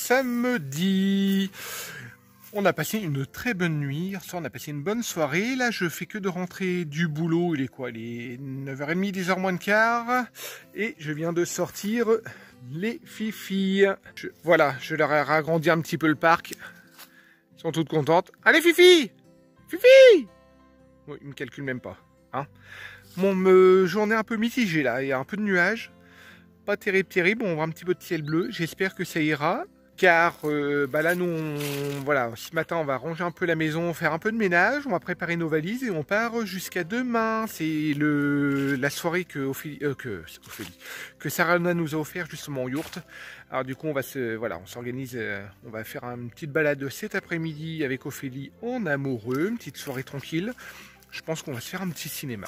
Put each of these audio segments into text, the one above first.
samedi. On a passé une très bonne nuit. Hier soir, on a passé une bonne soirée. Là, je fais que de rentrer du boulot. Il est quoi? Il est 9h30, 10h moins le quart. Et je viens de sortir les fifilles. Voilà, je leur ai agrandi un petit peu le parc. Elles sont toutes contentes. Allez, Fifi! Fifi! Oui, ils me calculent même pas. Hein. Mon journée un peu mitigée là. Il y a un peu de nuages. Pas terrible, terrible. On voit un petit peu de ciel bleu. J'espère que ça ira. Car là, nous, voilà, ce matin, on va ranger un peu la maison, faire un peu de ménage. On va préparer nos valises et on part jusqu'à demain. C'est la soirée que Sarah nous a offert justement au yurt. Alors du coup, on s'organise. On va faire une petite balade cet après-midi avec Ophélie en amoureux. Une petite soirée tranquille. Je pense qu'on va se faire un petit cinéma.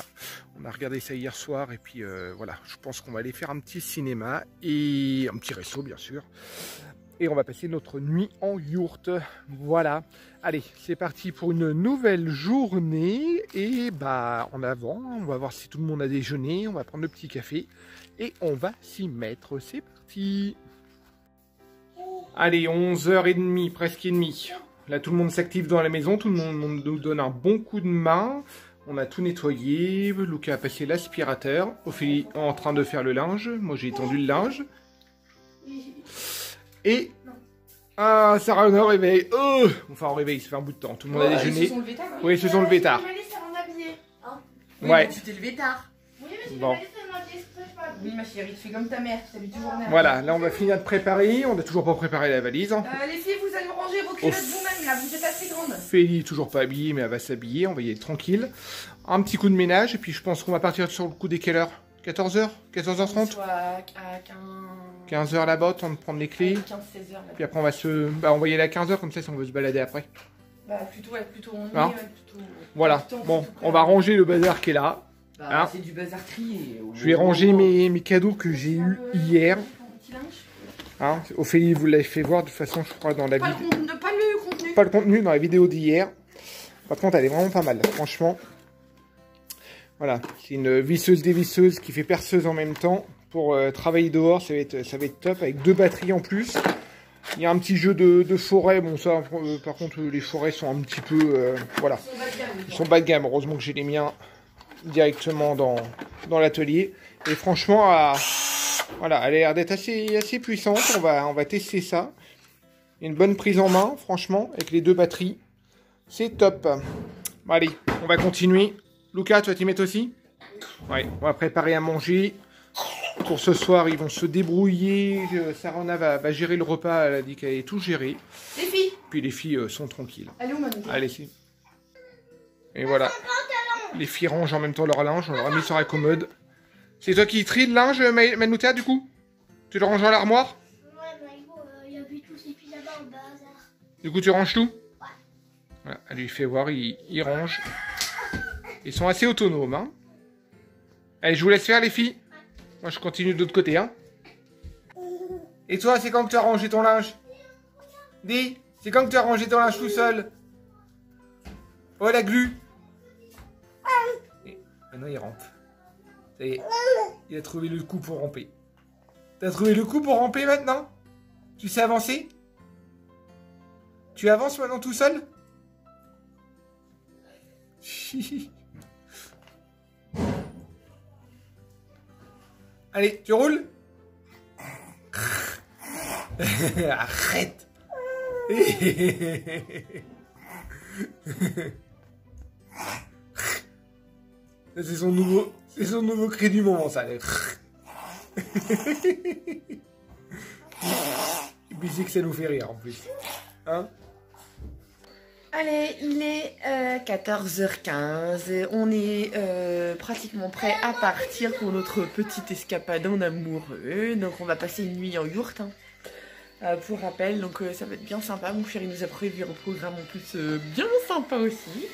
On a regardé ça hier soir et puis voilà, je pense qu'on va aller faire un petit cinéma et un petit resto bien sûr. Et on va passer notre nuit en yourte. Voilà. Allez, c'est parti pour une nouvelle journée. Et en avant, on va voir si tout le monde a déjeuné. On va prendre le petit café et on va s'y mettre. C'est parti. Allez, 11h30, presque et demie. Là, tout le monde s'active dans la maison. Tout le monde nous donne un bon coup de main. On a tout nettoyé. Lucas a passé l'aspirateur. Ophélie est en train de faire le linge. Moi, j'ai étendu le linge. Et Sarah on a au réveil. Enfin au réveil, ça fait un bout de temps. Tout le monde a déjeuné. Ils se sont levés tard. Oui, ils se sont levés tard. Ouais. Tu t'es levé tard. Oui, mais bon. Oui, ma chérie, tu fais comme ta mère. Tu t'habilles toujours mère. Voilà, là on va finir de préparer. On n'a toujours pas préparé la valise. Les filles, vous allez ranger vos culottes vous-même là. Vous êtes assez grandes. Félie toujours pas habillée, mais elle va s'habiller. On va y aller tranquille. Un petit coup de ménage et puis je pense qu'on va partir sur le coup des quelle heure? 14h? 14h30? Soit à 15h là-bas, temps de prendre les clés. 15-16h. Puis après on va on va y aller à 15h comme ça si on veut se balader après. Plutôt on y hein plutôt. Voilà, bon, on va ranger le bazar qui est là. C'est du bazar trié. Je vais ranger mes cadeaux que j'ai eu hier. Ophélie vous l'avez fait voir de toute façon je crois dans la vidéo. Pas le contenu. Pas le contenu dans la vidéo d'hier. Par contre elle est vraiment pas mal, franchement. Voilà, c'est une visseuse dévisseuse qui fait perceuse en même temps. Pour travailler dehors, ça va être top, avec 2 batteries en plus. Il y a un petit jeu de forêt, bon ça, par contre les forêts sont un petit peu, voilà. Ils sont bas de gamme, heureusement que j'ai les miens directement dans l'atelier. Et franchement, voilà, elle a l'air d'être assez puissante, on va tester ça. Il y a une bonne prise en main, franchement, avec les 2 batteries. C'est top. Bon, allez, on va continuer. Lucas, tu vas t'y mettre aussi? Ouais, on va préparer à manger. Pour ce soir, ils vont se débrouiller. Sarah va gérer le repas. Elle a dit qu'elle allait tout gérer. Les filles. Puis les filles sont tranquilles. Allez, où allez, si. Et voilà. Les filles rangent en même temps leur linge. On leur a mis sur la commode. C'est toi qui trie le linge, Manouta, du coup? Tu le ranges dans l'armoire? Ouais, il y avait tous ces filles là-bas au bazar. Du coup, tu ranges tout? Ouais. Voilà, elle lui fait voir, il range. Ils sont assez autonomes, hein. Allez, je vous laisse faire, les filles. Moi, je continue de l'autre côté, hein. Et toi, c'est quand que tu as rangé ton linge? Dis, c'est quand que tu as rangé ton linge tout seul? Oh, la glu. Et maintenant, il rampe. Ça y est, il a trouvé le coup pour ramper. T'as trouvé le coup pour ramper, maintenant? Tu sais avancer? Tu avances maintenant tout seul? Allez, tu roules? Arrête. C'est son nouveau cri du moment, ça. Et puis c'est que ça nous fait rire en plus. Hein? Allez, il est 14h15. On est pratiquement prêt à partir pour notre petite escapade en amoureux. Donc on va passer une nuit en yourte. Pour rappel, donc ça va être bien sympa. Mon chéri nous a prévu un programme en plus bien sympa aussi.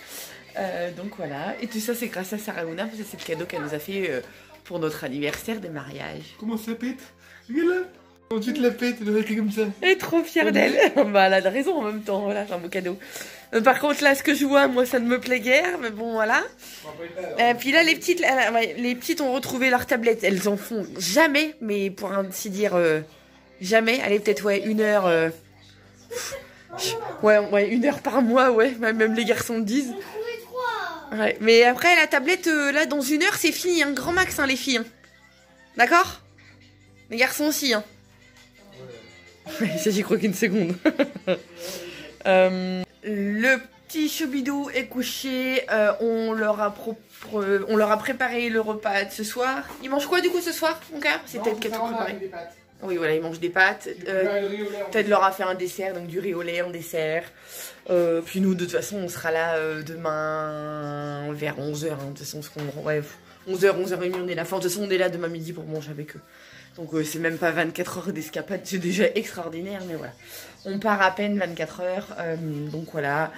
Donc voilà. Et tout ça c'est grâce à Sarah Luna, parce que c'est le cadeau qu'elle nous a fait pour notre anniversaire de mariage. Comment ça pète? Regarde là. Quand tu te la pètes, elle doit être comme ça. Elle est trop fière d'elle. Elle a raison en même temps. Voilà, c'est un beau cadeau. Par contre, là, ce que je vois, moi, ça ne me plaît guère. Mais bon, voilà. Puis là, les petites ont retrouvé leur tablette. Elles en font jamais, mais pour ainsi dire, jamais. Allez, peut-être, ouais, 1 heure Ouais, 1 heure par mois, ouais. Même les garçons le disent. On trouvait 3. Ouais. Mais après, la tablette, là, dans 1 heure, c'est fini. Hein. Grand max, hein, les filles. Hein. D'accord? Les garçons aussi. Hein. Ouais, ça, j'y crois qu'une seconde. Le petit Choubidou est couché. On leur a préparé le repas de ce soir. Il mange quoi, du coup, ce soir, mon cœur? C'est peut-être qu'elle t'a préparé. Oui, voilà, ils mangent des pâtes. Ted leur a fait un dessert, donc du riz au lait en dessert. Puis nous, de toute façon, on sera là demain vers 11h. Hein, de toute façon, 11h, 11h30, on est là. Enfin, de toute façon, on est là demain midi pour manger avec eux. Donc, c'est même pas 24 heures d'escapade, c'est déjà extraordinaire, mais voilà. On part à peine 24 heures. Donc voilà.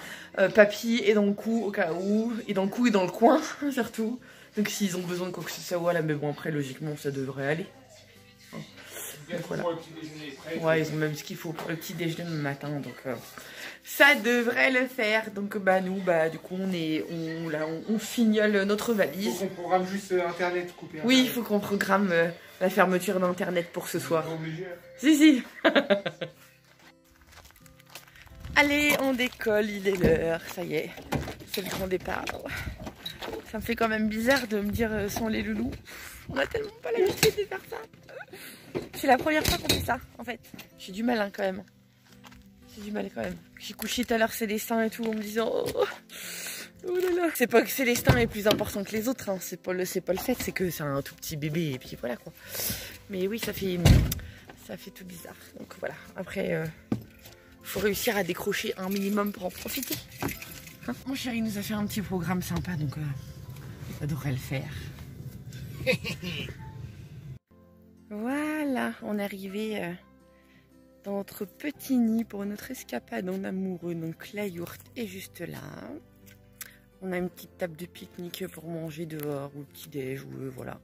Papy est dans le coup au cas où. Et dans le coup et dans le coin, surtout. Donc, s'ils ont besoin de quoi que ce soit, voilà. Mais bon, après, logiquement, ça devrait aller. Donc, voilà. Ouais, ils ont même ce qu'il faut pour le petit déjeuner le matin, donc ça devrait le faire. Donc nous, du coup, on fignole notre valise. Faut qu'on programme juste internet coupé. Oui, il faut qu'on programme la fermeture d'internet pour ce soir. Si. Allez, on décolle, il est l'heure, ça y est, c'est le grand départ. Ça me fait quand même bizarre de me dire sans les loulous. On a tellement pas l'habitude de faire ça. C'est la première fois qu'on fait ça, en fait. J'ai du mal, hein, quand même. J'ai du mal, quand même. J'ai couché tout à l'heure Célestin et tout, en me disant... Oh là là. C'est pas que Célestin est plus important que les autres, hein. C'est pas le fait, c'est que c'est un tout petit bébé, et puis voilà, quoi. Mais oui, ça fait tout bizarre. Donc voilà, après, faut réussir à décrocher un minimum pour en profiter. Hein, mon chéri nous a fait un petit programme sympa, donc ça devrait le faire. Voilà, on est arrivé dans notre petit nid pour notre escapade en amoureux. Donc la yourte est juste là. On a une petite table de pique-nique pour manger dehors ou le petit-déj, voilà.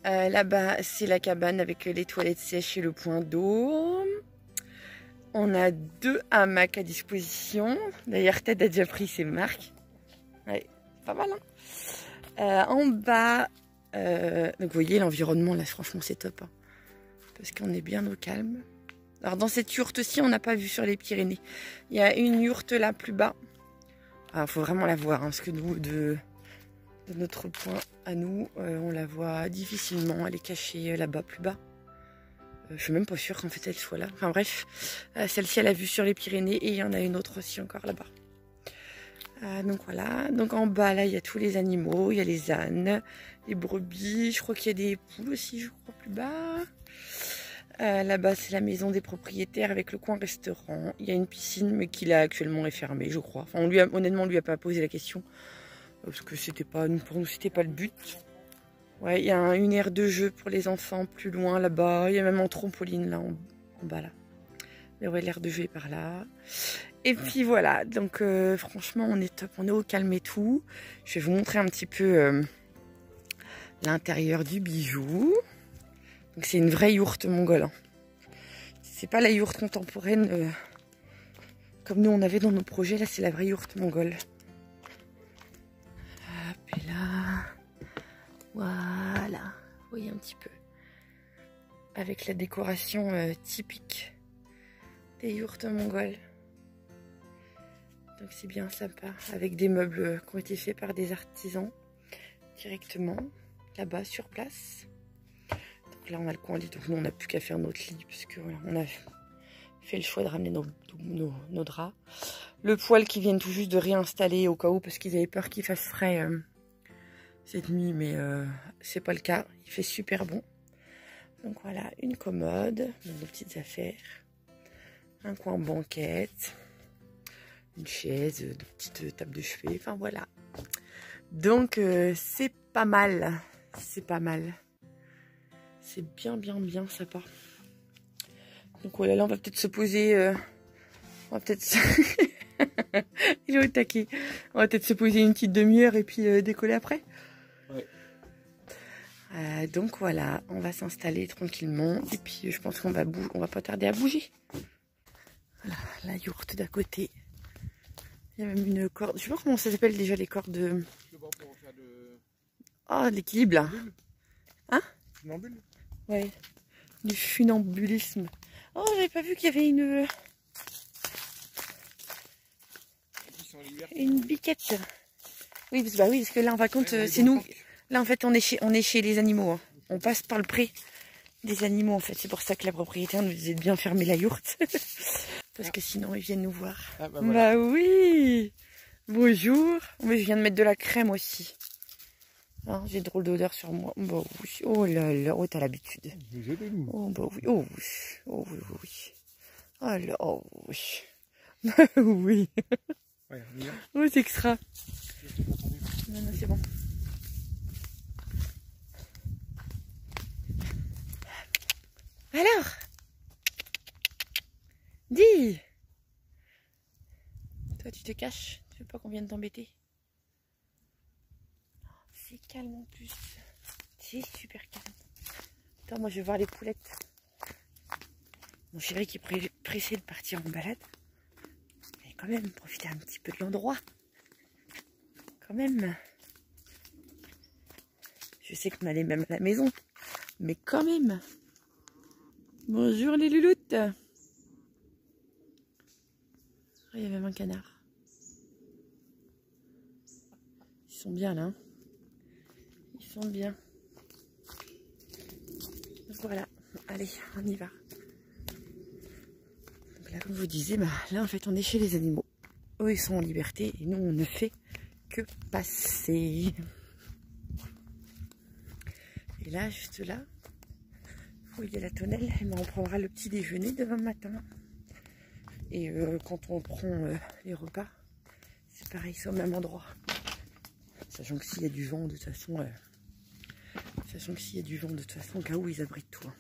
Là-bas, c'est la cabane avec les toilettes sèches et le point d'eau. On a 2 hamacs à disposition. D'ailleurs, Ted a déjà pris ses marques. Ouais, pas mal, hein. En bas... donc vous voyez l'environnement là, franchement c'est top, hein, parce qu'on est bien au calme. Alors dans cette yourte-ci, on n'a pas vu sur les Pyrénées. Il y a une yourte là plus bas. Il faut vraiment la voir, hein, parce que nous, de notre point à nous, on la voit difficilement. Elle est cachée là-bas, plus bas. Je suis même pas sûre qu'en fait elle soit là. Enfin bref, celle-ci elle a vue sur les Pyrénées et il y en a une autre aussi encore là-bas. Donc voilà, donc en bas là il y a tous les animaux, il y a les ânes, les brebis, je crois qu'il y a des poules aussi, je crois plus bas. Là-bas c'est la maison des propriétaires avec le coin restaurant. Il y a une piscine mais qui là actuellement est fermée, je crois. Enfin honnêtement on lui a pas posé la question parce que c'était pas, pour nous c'était pas le but. Ouais, il y a une aire de jeu pour les enfants plus loin là-bas, il y a même un trampoline là en bas là. Mais ouais, l'aire de jeu est par là. Et puis voilà, donc franchement on est top, on est au calme et tout. Je vais vous montrer un petit peu l'intérieur du bijou. Donc c'est une vraie yourte mongole. Hein. C'est pas la yourte contemporaine comme nous on avait dans nos projets, là c'est la vraie yourte mongole. Hop, et là, voilà, vous voyez un petit peu. Avec la décoration typique des yourtes mongoles. Donc c'est bien sympa, avec des meubles qui ont été faits par des artisans directement, là-bas sur place. Donc là on a le coin lit, donc nous on n'a plus qu'à faire notre lit, parce que voilà, on a fait le choix de ramener nos draps. Le poêle qui vient tout juste de réinstaller au cas où, parce qu'ils avaient peur qu'il fasse frais cette nuit, mais c'est pas le cas, il fait super bon. Donc voilà, une commode, nos petites affaires, un coin banquette, une chaise, de petites tables de chevet, enfin voilà. Donc c'est pas mal, c'est pas mal. C'est bien sympa. Donc voilà, là on va peut-être se poser, on va peut-être... Il est au taquet. On va peut-être se poser une petite demi-heure et puis décoller après. Ouais. Donc voilà, on va s'installer tranquillement et puis je pense qu'on va pas tarder à bouger. Voilà, la yourte d'à côté. Il y a même une corde, je sais pas comment ça s'appelle déjà, les cordes de... Oh, l'équilibre là. Hein? Funambule. Ouais, du funambulisme. Oh, j'avais pas vu qu'il y avait une... sont en liberté. Une biquette. Oui, parce que là, en fin de c'est nous. Là, en fait, on est chez les animaux. Hein. On passe par le pré des animaux, en fait. C'est pour ça que la propriétaire nous disait de bien fermer la yourte. Parce que sinon, ils viennent nous voir. Ah, bah, voilà. Bah oui. Bonjour. Mais je viens de mettre de la crème aussi. Hein, j'ai drôle d'odeur sur moi. Bah oui. Oh là là. Oh, t'as l'habitude. Oh bah oui. Oh oui. Oh oui, oui, oui. Oh là. Oh oui. Oui. Ouais, on y va. Oh, c'est extra. Non, non, c'est bon. Alors, dis. Toi, tu te caches. Tu veux pas qu'on vienne t'embêter. C'est calme en plus. C'est super calme. Attends, moi, je vais voir les poulettes. Mon chéri qui est pressé de partir en balade. Mais quand même, profiter un petit peu de l'endroit. Quand même. Je sais qu'on allait même à la maison. Mais quand même. Bonjour les louloutes. Oh, il y a même un canard. Ils sont bien là. Hein. Ils sont bien. Donc voilà. Allez, on y va. Donc là, comme je vous disais, bah, là en fait on est chez les animaux. Eux ils sont en liberté et nous on ne fait que passer. Et là, juste là, où il y a la tonnelle, eh ben, on prendra le petit déjeuner demain matin. Et quand on prend les repas, c'est pareil, c'est au même endroit. Sachant que s'il y a du vent, de toute façon, au cas où ils abritent tout. Hein.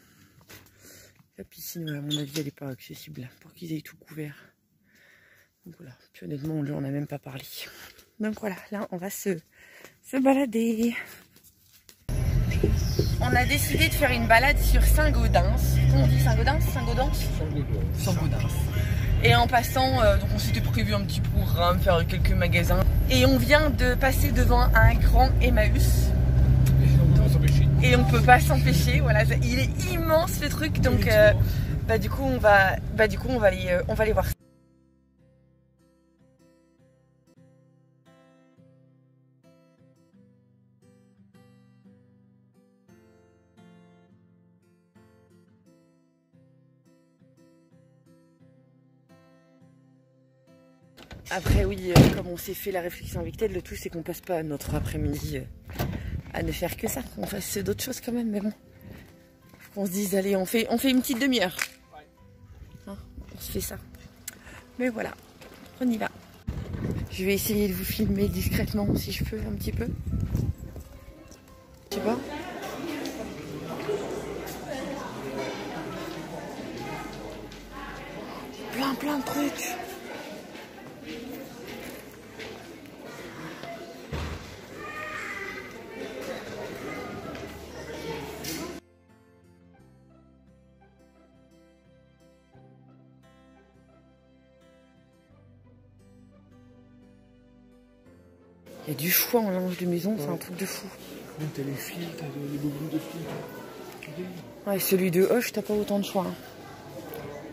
La piscine, à mon avis, elle n'est pas accessible pour qu'ils aient tout couvert. Donc voilà, puis honnêtement, on n'en a même pas parlé. Donc voilà, là, on va se balader. On a décidé de faire une balade sur Saint-Gaudens. Comment on dit Saint-Gaudens? Saint-Gaudens. Et en passant, donc on s'était prévu un petit programme, faire quelques magasins. Et on vient de passer devant un grand Emmaüs. Et on peut pas s'empêcher. Voilà, il est immense le truc. Donc du coup on va aller voir. Après oui, comme on s'est fait la réflexion avec elle, le tout c'est qu'on passe pas notre après-midi à ne faire que ça. On fasse d'autres choses quand même, mais bon. Faut qu'on se dise, allez, on fait une petite demi-heure. Hein, on se fait ça. Mais voilà, on y va. Je vais essayer de vous filmer discrètement si je peux, un petit peu. Tu vois ? Plein de trucs. Il y a du choix en linge de maison, c'est un truc de fou. T'as les fils, t'as les bobines de fils. Ouais, celui de Hoche, t'as pas autant de choix. Hein.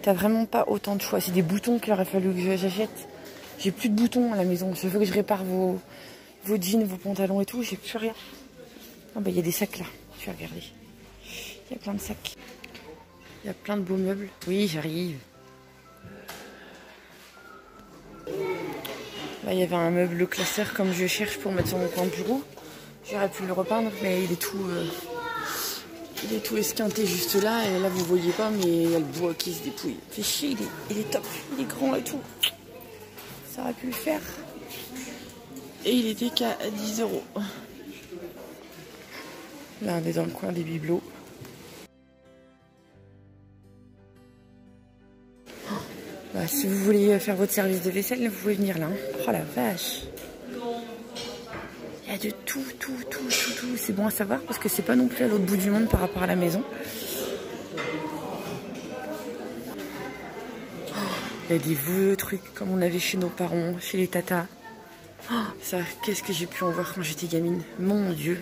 T'as vraiment pas autant de choix. C'est des boutons qu'il aurait fallu que j'achète. J'ai plus de boutons à la maison. Je veux que je répare vos jeans, vos pantalons et tout. J'ai plus rien. Ah bah il y a des sacs là. Je vais regarder. Il y a plein de sacs. Il y a plein de beaux meubles. Oui, j'arrive. Là, il y avait un meuble classeur comme je cherche pour mettre sur mon coin de bureau. J'aurais pu le repeindre, mais il est tout esquinté juste là. Et là, vous voyez pas, mais il y a le bois qui se dépouille. Fait chier, il est top, il est grand et tout. Ça aurait pu le faire. Et il était qu'à 10 €. Là, on est dans le coin des bibelots. Bah, si vous voulez faire votre service de vaisselle, vous pouvez venir là. Hein. Oh la vache. Il y a de tout. C'est bon à savoir parce que c'est pas non plus à l'autre bout du monde par rapport à la maison. Il y a des vieux trucs comme on avait chez nos parents, chez les tatas. Oh, ça, qu'est-ce que j'ai pu en voir quand j'étais gamine. Mon Dieu.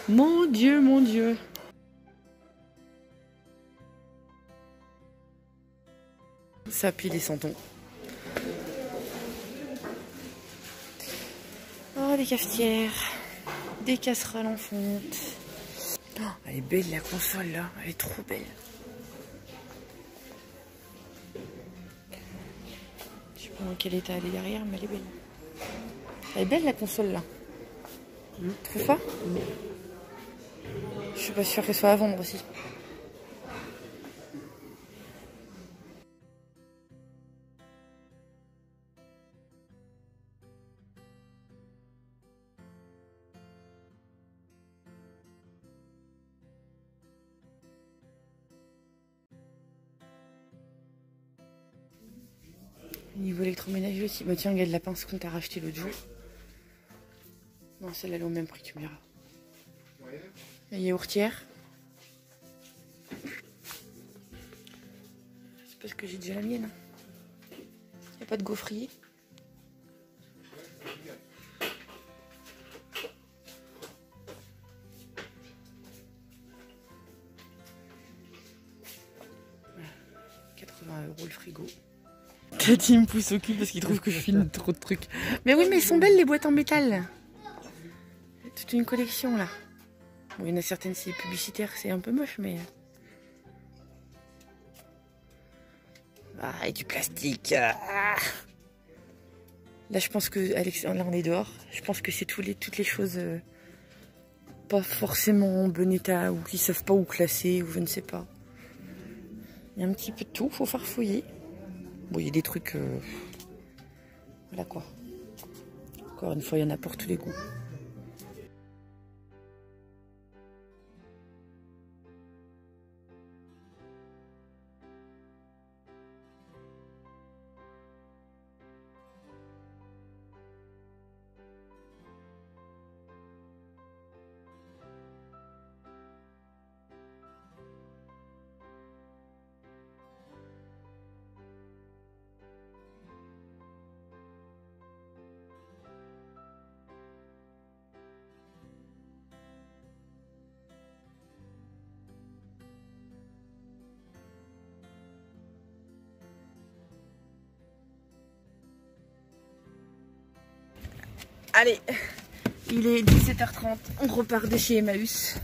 Mon Dieu. Ça pue des santons. des cafetières, des casseroles en fonte. Oh, elle est belle la console là, elle est trop belle. Je sais pas dans quel état elle est derrière, mais elle est belle. Elle est belle la console là. Tu trouves pas? Je suis pas sûre qu'elle soit à vendre aussi. Niveau électroménager aussi. Bah tiens, regarde la pince qu'on t'a racheté l'autre jour. Non, celle-là elle est au même prix, tu me diras. La yaourtière. C'est parce que j'ai déjà la mienne. Il n'y a pas de gaufrier. Voilà. 80 € le frigo. Tati me pousse au cul parce qu'il trouve que je filme trop de trucs. Mais oui, mais elles sont belles les boîtes en métal. Toute une collection là. Bon, il y en a certaines, c'est publicitaire, c'est un peu moche, mais... Ah, et du plastique. Ah. Là, je pense que... Alex, là, on est dehors. Je pense que c'est toutes les choses... pas forcément en bon état, ou qui savent pas où classer, ou je ne sais pas. Il y a un petit peu de tout, faut farfouiller. Bon, il y a des trucs... Voilà quoi. Encore une fois, il y en a pour tous les goûts. Allez, il est 17h30, on repart de chez Emmaüs.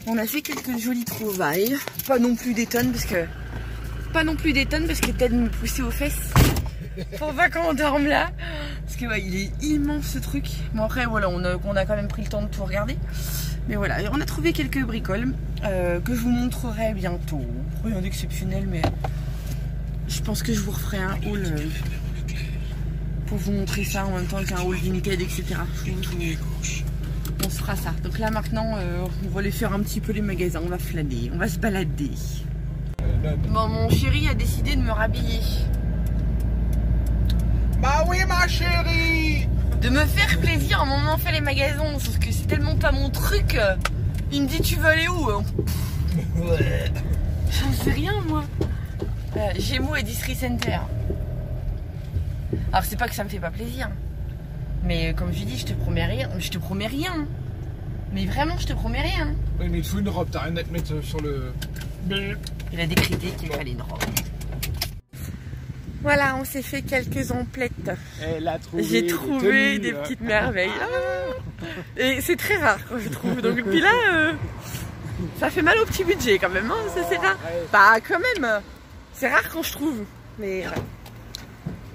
On a fait quelques jolies trouvailles, pas non plus des tonnes parce que Ted me poussait aux fesses pour pas qu'on dorme là. Parce que ouais, il est immense ce truc. Bon après voilà, on a quand même pris le temps de tout regarder. Mais voilà, on a trouvé quelques bricoles que je vous montrerai bientôt. Rien d'exceptionnel, mais je pense que je vous referai un haul. Pour vous montrer ça en même temps qu'un haul Vinted, etc. On se fera ça. Donc là maintenant, on va aller faire un petit peu les magasins, on va flâner, on va se balader. Bon, mon chéri a décidé de me rhabiller. Bah oui ma chérie. De me faire plaisir en m'emmenant faire les magasins, sauf que c'est tellement pas mon truc. Il me dit tu veux aller où? Ouais. J'en sais rien moi. Gémeaux et District Center. Alors c'est pas que ça me fait pas plaisir, mais comme je dis, je te promets rien. Mais vraiment, je te promets rien. Oui, mais il te faut une robe, t'as rien à te mettre sur le... Il a décrété qu'il fallait une robe. Voilà, on s'est fait quelques emplettes. J'ai trouvé des petites merveilles. Ah. Et c'est très rare quand je trouve. Donc puis là, ça fait mal au petit budget quand même. Hein, ça c'est rare. Bah quand même, c'est rare quand je trouve. Mais ouais.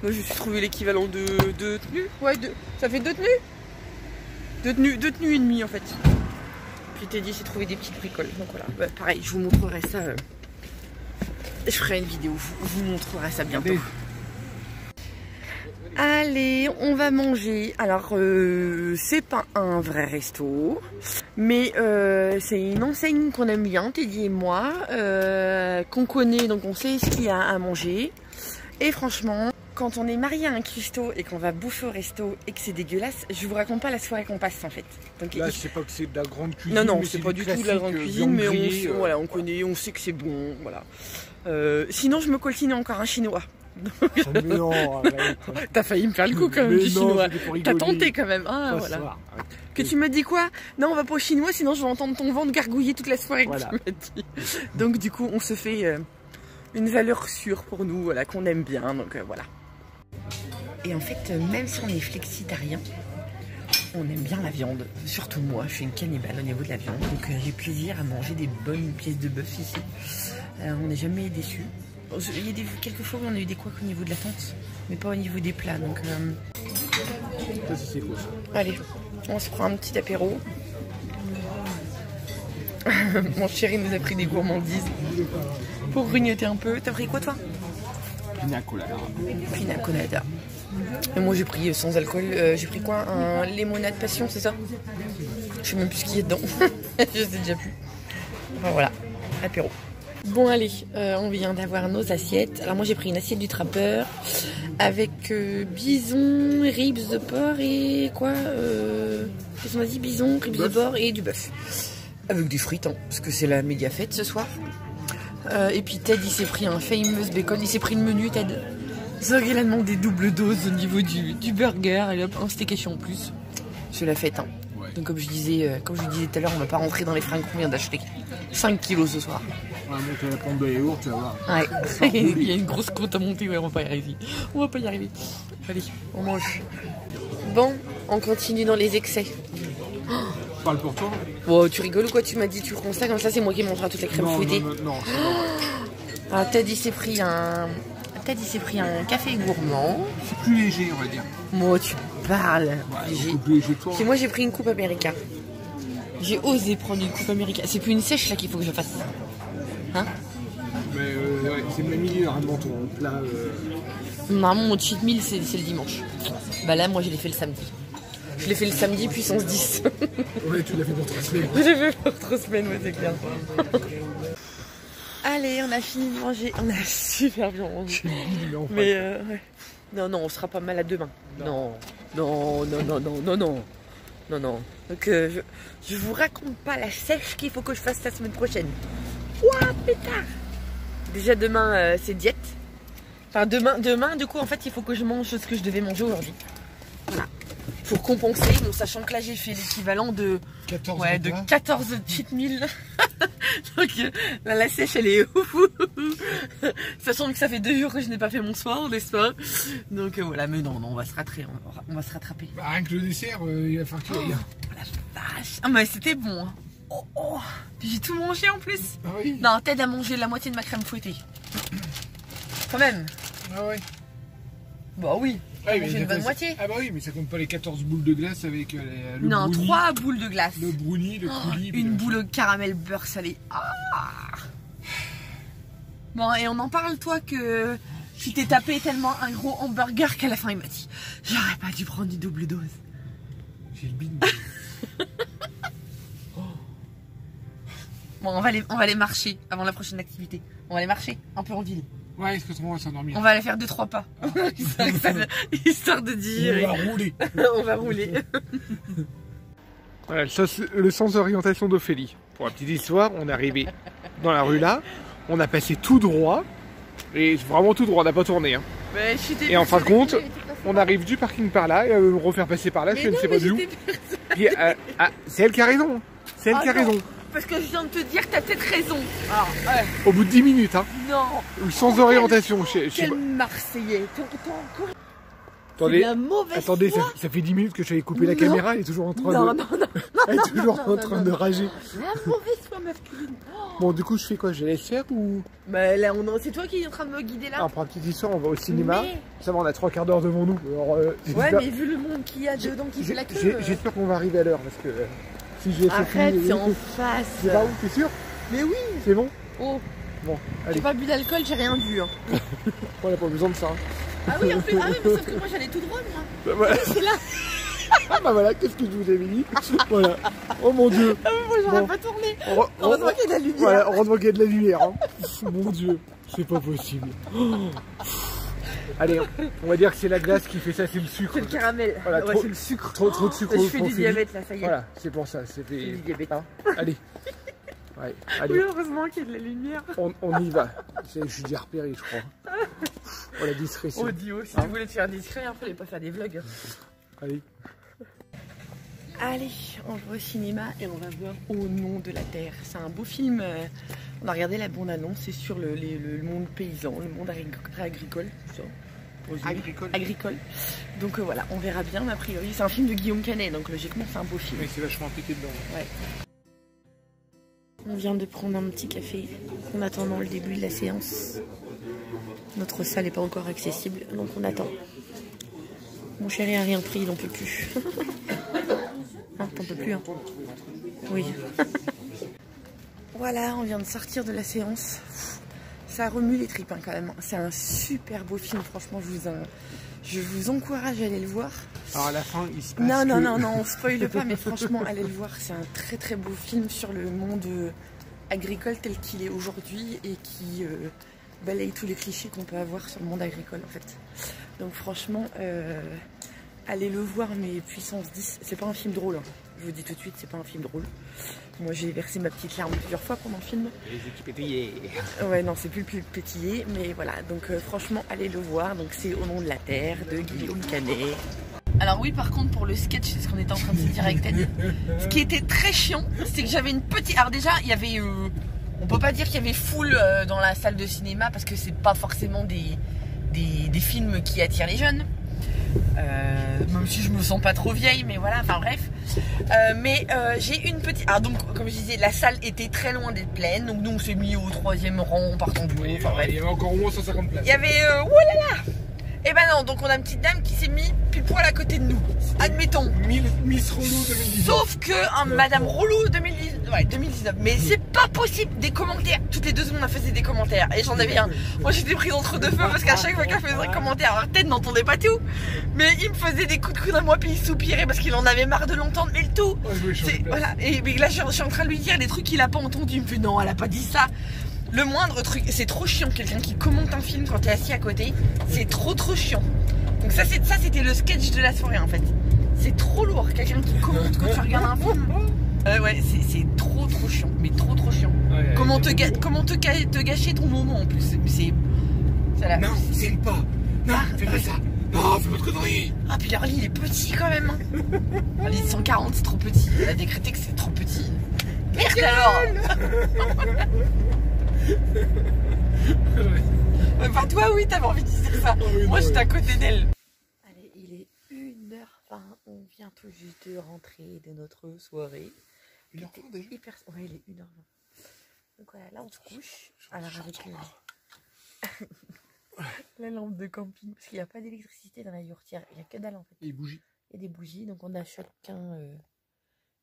Moi je me suis trouvé l'équivalent de deux tenues. Ouais, ça fait deux tenues. Deux tenues et demie en fait. Puis je t'ai dit, j'ai trouvé des petites bricoles. Donc voilà, bah, pareil, je vous montrerai ça. Je ferai une vidéo, je vous montrerai ça bientôt. Allez, on va manger. Alors, c'est pas un vrai resto, mais c'est une enseigne qu'on aime bien, Teddy et moi, qu'on connaît, donc on sait ce qu'il y a à manger. Et franchement, quand on est marié à un cuistot et qu'on va bouffer au resto et que c'est dégueulasse, je vous raconte pas la soirée qu'on passe en fait. Donc, là, c'est pas que c'est de la grande cuisine. Non, c'est pas du tout de la grande cuisine, mais voilà, on connaît, on sait que c'est bon, voilà. Sinon, je me coltine encore un chinois. Non, t'as failli me faire le coup quand même du chinois. T'as tenté quand même, hein, voilà. Soir, que tu m'as dit quoi? Non, on va pas au chinois, sinon je vais entendre ton ventre gargouiller toute la soirée. Voilà. Que tu m'as dit. Donc du coup, on se fait une valeur sûre pour nous, voilà, qu'on aime bien, donc voilà. Et en fait, même si on est flexitarien, on aime bien la viande. Surtout moi, je suis une cannibale au niveau de la viande. Donc j'ai plaisir à manger des bonnes pièces de bœuf ici. On n'est jamais déçus. Il y a quelques fois où on a eu des couacs au niveau de la tente, mais pas au niveau des plats. Donc Ça, c'est cool. allez, on se prend un petit apéro. Mon chéri nous a pris des gourmandises pour grignoter un peu. T'as pris quoi toi? Pina colada. Pina colada. Et moi j'ai pris sans alcool. J'ai pris quoi? Un limonade passion, c'est ça? Je sais même plus ce qu'il y a dedans. Je sais déjà plus. Enfin voilà, apéro. Bon allez, on vient d'avoir nos assiettes. Alors moi j'ai pris une assiette du trappeur avec bison, ribs de porc et quoi qu'est-ce qu'on a dit? Bison, ribs de porc et du bœuf. Avec des frites, hein, parce que c'est la méga fête ce soir. Et puis Ted il s'est pris un famous bacon, il s'est pris le menu Ted. C'est qu'il a demandé double dose au niveau du burger et hop, un steak haché en plus. C'est la fête, hein. Ouais. Donc comme je disais tout à l'heure, on va pas rentrer dans les fringues qu'on vient d'acheter. 5 kilos ce soir. On va monter la pente de yaourt, tu vas voir. Ouais, il y a une grosse côte à monter, ouais, on va pas y arriver. On va pas y arriver. Allez, on mange. Bon, on continue dans les excès. Parle pour toi. Bon, tu rigoles ou quoi? Tu m'as dit tu prends ça, comme ça c'est moi qui mangerai toute la crème fouettée. Non, c'est pas vrai. Ah, Ted il s'est pris un café gourmand. C'est plus léger, on va dire. Moi tu parles. Ouais, beaucoup plus léger que toi. Puis moi j'ai pris une coupe américaine. J'ai osé prendre une coupe américaine. C'est plus une sèche là qu'il faut que je fasse. Hein? Mais ouais, c'est le même milieu, normalement, ton plat. Normalement mon cheat meal c'est le dimanche. Bah là moi je l'ai fait le samedi. Je l'ai fait le samedi puissance 10. Ouais, tu l'as fait pour 3 semaines. Je l'ai fait pour 3 semaines, ouais, c'est clair. Allez, on a fini de manger. On a super bien mangé. Mais ouais. Non, on sera pas malade demain. Non. Donc je vous raconte pas la sèche qu'il faut que je fasse la semaine prochaine. Ouah, pétard. Déjà demain c'est diète. Enfin demain du coup en fait il faut que je mange ce que je devais manger aujourd'hui. Voilà. Pour compenser, bon, sachant que là j'ai fait l'équivalent de 14 cheat meal. Donc là, la sèche elle est ouf. Sachant que ça fait 2 jours que je n'ai pas fait mon soir, n'est-ce pas? Donc voilà, mais non, on va se rattraper. On va se rattraper. Bah, rien que le dessert, il va falloir que tu ailles. La vache. Ah mais c'était bon. Hein. Oh. J'ai tout mangé en plus. Ah oui. Non, Ted a mangé la moitié de ma crème fouettée. Quand même. Ah ouais. Bah oui. Ouais, J'ai une bonne moitié. Ah bah oui, mais ça compte pas les 14 boules de glace avec le non, brownie, 3 boules de glace. le brownie, le coulis. Une boule au caramel beurre salé. Ah. Bon, et on en parle, toi, que tu t'es tapé tellement un gros hamburger qu'à la fin, il m'a dit j'aurais pas dû prendre une double dose. J'ai le bide. Bon, on va aller marcher avant la prochaine activité. On va aller marcher un peu en ville. Ouais, est-ce que on va s'endormir? On va aller faire 2-3 pas. Histoire de dire. On va rouler. On va rouler. Voilà, le sens d'orientation d'Ophélie. Pour la petite histoire, on est arrivé dans la rue là, on a passé tout droit, et vraiment tout droit, on n'a pas tourné. Hein. Et en fin de compte, on arrive du parking par là, et elle veut me refaire passer par là, je ne sais pas d'où. C'est elle qui a raison. C'est elle qui a raison. Parce que je viens de te dire que t'as peut-être raison. Alors, ouais. Au bout de 10 minutes, hein. Non. Sans orientation. Quel Marseillais. Attendez, la mauvaise attendez, foi. Ça fait 10 minutes que j'avais coupé la caméra, elle est toujours en train elle est toujours en train de rager. La mauvaise foi masculine. Bon, du coup, je fais quoi? Je laisse faire ou... Bah là, c'est toi qui es en train de me guider là. Alors, pour la petite histoire, on va au cinéma. Ça va, on a 3 quarts d'heure devant nous. Alors, ouais, mais vu le monde qu'il y a dedans qui fait la queue. J'espère qu'on va arriver à l'heure parce que si j'ai fait arrête, c'est en face. C'est pas où, t'es sûr? Mais oui. C'est bon? Oh. Bon, allez. J'ai pas bu d'alcool, j'ai rien vu. Hein. On n'a pas besoin de ça. Hein. Ah oui, en plus, mais sauf que moi j'allais tout droit, moi. Bah, voilà. C'est là. Ah bah voilà, qu'est-ce que je vous avais dit? Voilà. Oh mon dieu. Ah mais moi j'aurais pas tourné. Heureusement qu'il y a de la lumière. Voilà, heureusement qu'il y a de la lumière. Hein. Mon dieu, c'est pas possible. Oh. Allez, on va dire que c'est la glace qui fait ça, c'est le sucre. C'est le caramel. Voilà, ouais, c'est le sucre. Trop de sucre. Je fais du diabète là, ça y est. Voilà, c'est pour ça. C'est du diabète. Hein. Allez. Ouais, allez. Oui, heureusement qu'il y a de la lumière. On y va. Je suis déjà repéré, je crois. Oh la discrétion. Audio, si vous voulez te faire discret, il fallait pas faire des vlogs. Allez. Allez, on va au cinéma et on va voir Au nom de la terre. C'est un beau film. On a regardé la bande-annonce, c'est sur le monde paysan, le monde agricole, tout ça. Agricole. Agricole. Donc voilà, on verra bien, mais a priori c'est un film de Guillaume Canet, donc logiquement c'est un beau film. Mais c'est vachement impliqué dedans. Ouais. On vient de prendre un petit café en attendant le début de la séance. Notre salle n'est pas encore accessible, donc on attend. Mon chéri a rien pris, il n'en peut plus. Hein, t'en peux plus, hein? Oui. Voilà, on vient de sortir de la séance. Ça remue les tripes hein, quand même. C'est un super beau film, franchement, je vous encourage à aller le voir. Alors à la fin, il se passe Non, on spoile pas, mais franchement, allez le voir. C'est un très très beau film sur le monde agricole tel qu'il est aujourd'hui et qui balaye tous les clichés qu'on peut avoir sur le monde agricole en fait. Donc franchement, allez le voir, mais puissance 10. C'est pas un film drôle, hein. Je vous dis tout de suite, c'est pas un film drôle. Moi j'ai versé ma petite larme plusieurs fois pendant le film. Les équipes pétillées. Ouais, non, c'est plus le plus pétillé, mais voilà. Donc franchement, allez le voir. Donc c'est Au nom de la terre de Guillaume Canet. Alors oui, par contre, pour le sketch, c'est ce qu'on était en train de se dire avec Teddy. Ce qui était très chiant, c'est que j'avais une petite... Alors déjà, il y avait... on peut pas dire qu'il y avait foule dans la salle de cinéma parce que c'est pas forcément des films qui attirent les jeunes. Même si je me sens pas trop vieille, mais voilà, enfin bref. J'ai une petite... Alors donc, comme je disais, la salle était très loin d'être pleine. Donc nous, on s'est mis au 3e rang en partant du haut. Enfin bref. Il y avait encore au moins 150 places. Il y avait... oh là là. Et ben non, donc on a une petite dame qui s'est mise pile poil à côté de nous. Admettons. Miss Relou 2019. Sauf que Madame Relou 2019. Ouais, 2019. Mais c'est pas possible. Des commentaires. Toutes les 2 secondes, elle faisait des commentaires. Et j'en avais un. Moi j'étais prise entre deux feux parce qu'à chaque fois qu'elle faisait un commentaire, alors Ted n'entendait pas tout. Mais il me faisait des coups de coude à moi, puis il soupirait parce qu'il en avait marre de l'entendre. Mais le tout. Voilà. Et mais là, je suis en train de lui dire des trucs qu'il a pas entendu. Il me fait non, elle a pas dit ça. Le moindre truc, c'est trop chiant, quelqu'un qui commente un film quand t'es assis à côté, c'est trop chiant. Donc ça c'était le sketch de la soirée en fait. C'est trop lourd, quelqu'un qui commente quand tu regardes un film. Ouais, c'est trop chiant, mais trop chiant. Ouais, comment te gâcher ton moment en plus. Non, c'est pas. Non, fais pas ça. Non, fais pas de conneries. Ah, puis leur lit il est petit quand même. Hein. Un lit de 140, c'est trop petit. Elle a décrété que c'est trop petit. Merde alors. Enfin toi oui t'avais envie de dire ça. Moi j'étais à côté d'elle. Allez, il est 1h20. On vient tout juste de rentrer de notre soirée. 1h20 déjà. Ouais, il est 1h20. Donc voilà, là on se couche. Alors avec la lampe de camping. Parce qu'il n'y a pas d'électricité dans la yourtière. Il n'y a que dalle en fait. Et les bougies. Il y a des bougies. Donc on a chacun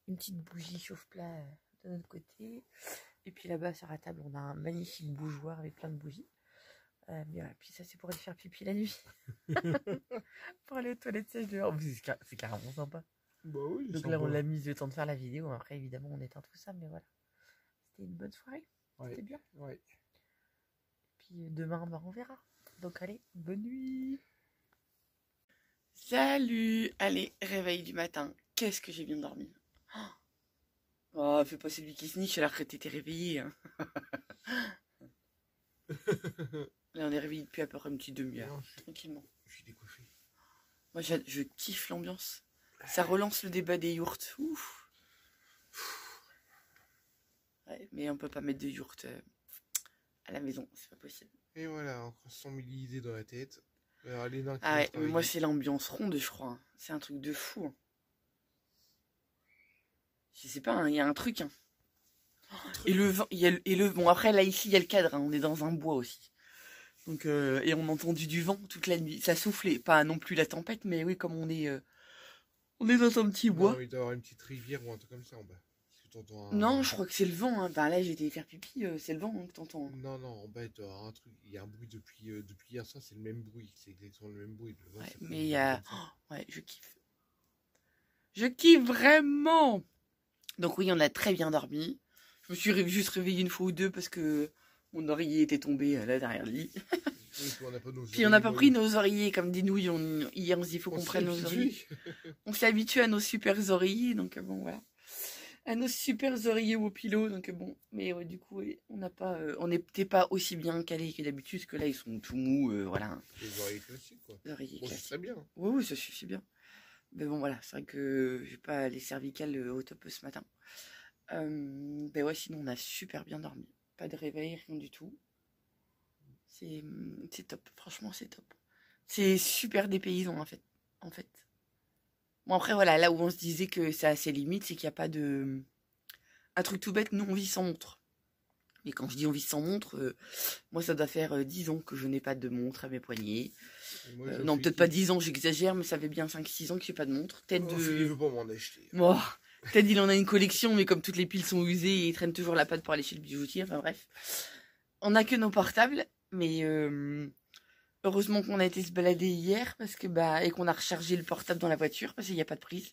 une petite bougie chauffe-plat de notre côté. Et puis là-bas sur la table, on a un magnifique bougeoir avec plein de bougies. Mais voilà, puis ça c'est pour aller faire pipi la nuit. Pour aller aux toilettes sèches dehors. C'est carrément sympa. Bah oui, donc là on l'a mise le temps de faire la vidéo. Après évidemment on éteint tout ça, mais voilà. C'était une bonne soirée. Ouais. C'était bien. Ouais. Puis demain on verra. Donc allez, bonne nuit. Salut. Allez, réveil du matin. Qu'est-ce que j'ai bien dormi. Oh, fais pas celui qui se niche alors que t'étais réveillé. Hein. Là, on est réveillé depuis à peu près une petite demi-heure. Tranquillement. Je suis décoiffé. Moi, je kiffe l'ambiance. Ça relance le débat des yourtes. Ouf. Ouais, mais on peut pas mettre de yourte à la maison. C'est pas possible. Et voilà, encore 100 000 idées dans la tête. Alors, ah ouais, moi, c'est l'ambiance ronde, je crois. Hein. C'est un truc de fou. Hein. Je sais pas, hein, y a un truc. Hein. Et le vent, bon après là ici il y a le cadre, hein, on est dans un bois aussi. Donc et on a entendu du vent toute la nuit. Ça soufflait, pas non plus la tempête, mais oui comme on est dans un petit bois. Non, il doit y avoir une petite rivière ou un truc comme ça en bas. Non, je crois que c'est le vent. Hein. Ben là j'ai été faire pipi, c'est le vent hein, que t'entends. Hein. Non, en bas il doit y avoir un truc. Il y a un bruit depuis hier soir, c'est le même bruit. C'est exactement le même bruit. Ouais, mais il y a. Oh, ouais, je kiffe. Je kiffe vraiment. Donc oui, on a très bien dormi. Je me suis juste réveillée une fois ou deux parce que mon oreiller était tombé là derrière le lit. Puis on n'a pas pris nos oreillers comme des nouilles. Hier on s'est dit il faut qu'on prenne nos oreillers. On s'est habitué à nos super oreillers, donc bon voilà. À nos super oreillers au pilot, donc bon. Mais du coup on n'a pas, on n'était pas aussi bien calés que d'habitude, parce que là ils sont tout mous, voilà. Les oreillers classiques quoi. Les oreillers classiques. Ça bien. Oui, ça suffit bien. Mais bon voilà, c'est vrai que j'ai pas les cervicales au top ce matin. Ben ouais, sinon on a super bien dormi. Pas de réveil, rien du tout. C'est top, franchement c'est top. C'est super dépaysant en fait. Bon après voilà, là où on se disait que c'est assez limite, c'est qu'il n'y a pas de... Un truc tout bête, nous on vit sans montre. Mais quand je dis on vit sans montre, moi ça doit faire 10 ans que je n'ai pas de montre à mes poignets. Non, peut-être pas 10 ans, j'exagère, mais ça fait bien 5-6 ans que j'ai pas de montre. Peut-être Il veut pas m'en acheter. Oh, peut-être il en a une collection, mais comme toutes les piles sont usées, il traîne toujours la patte pour aller chez le bijoutier, enfin bref. On n'a que nos portables, mais heureusement qu'on a été se balader hier parce que et qu'on a rechargé le portable dans la voiture parce qu'il n'y a pas de prise.